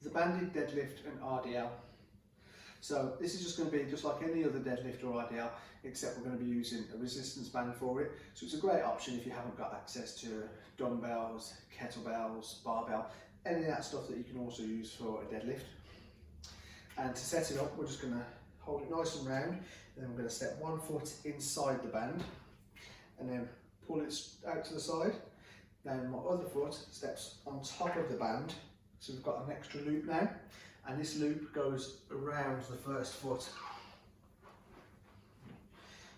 the banded deadlift and RDL. So this is just going to be just like any other deadlift or RDL, except we're going to be using a resistance band for it. So it's a great option if you haven't got access to dumbbells, kettlebells, barbell, any of that stuff that you can also use for a deadlift. And to set it up, we're just going to hold it nice and round, and then we're going to step one foot inside the band and then pull it out to the side. Then my other foot steps on top of the band, so we've got an extra loop now, and this loop goes around the first foot.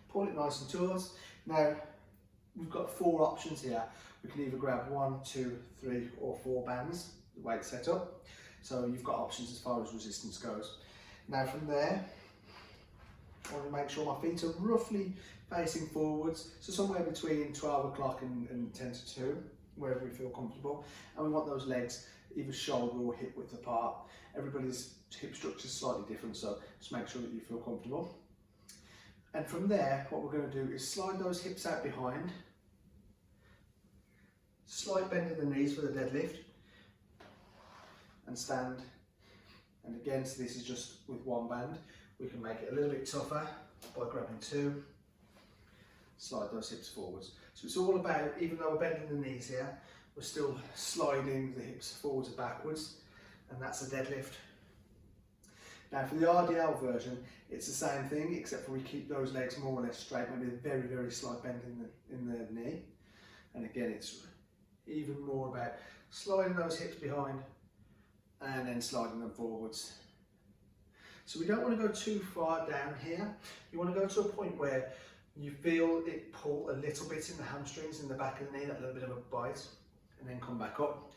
Pull it nice and taut. Now we've got 4 options here. We can either grab 1, 2, 3 or 4 bands, the way it's set up. So you've got options as far as resistance goes. Now from there, I want to make sure my feet are roughly facing forwards, so somewhere between 12 o'clock and 10 to 2, wherever we feel comfortable. And we want those legs either shoulder or hip width apart. Everybody's hip structure is slightly different, so just make sure that you feel comfortable. And from there, what we're going to do is slide those hips out behind, slight bend in the knees for the deadlift, and stand. And again, so this is just with 1 band. We can make it a little bit tougher by grabbing 2, slide those hips forwards. So it's all about, even though we're bending the knees here, we're still sliding the hips forwards and backwards, and that's a deadlift. Now for the RDL version, it's the same thing, except for we keep those legs more or less straight, maybe a very, very slight bend in the knee. And again, it's even more about sliding those hips behind and then sliding them forwards. So we don't want to go too far down here. You want to go to a point where you feel it pull a little bit in the hamstrings, in the back of the knee, that little bit of a bite, and then come back up.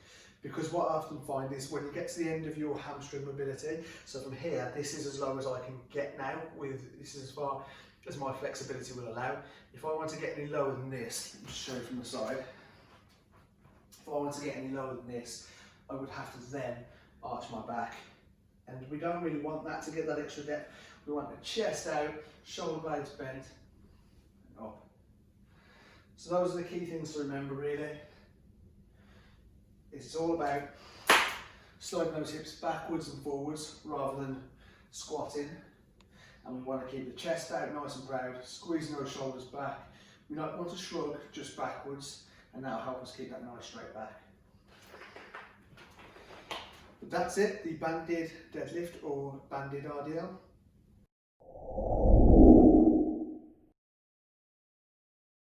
Because what I often find is when you get to the end of your hamstring mobility, so from here, this is as low as I can get now, this is as far as my flexibility will allow. If I want to get any lower than this, I'll just show you from the side. If I want to get any lower than this, I would have to then arch my back. And we don't really want that to get that extra depth. We want the chest out, shoulder blades bent, and up. So those are the key things to remember really. It's all about sliding those hips backwards and forwards rather than squatting. And we want to keep the chest out nice and proud, squeezing those shoulders back. We don't want to shrug just backwards, and that'll help us keep that nice straight back. But that's it, the banded deadlift or banded RDL.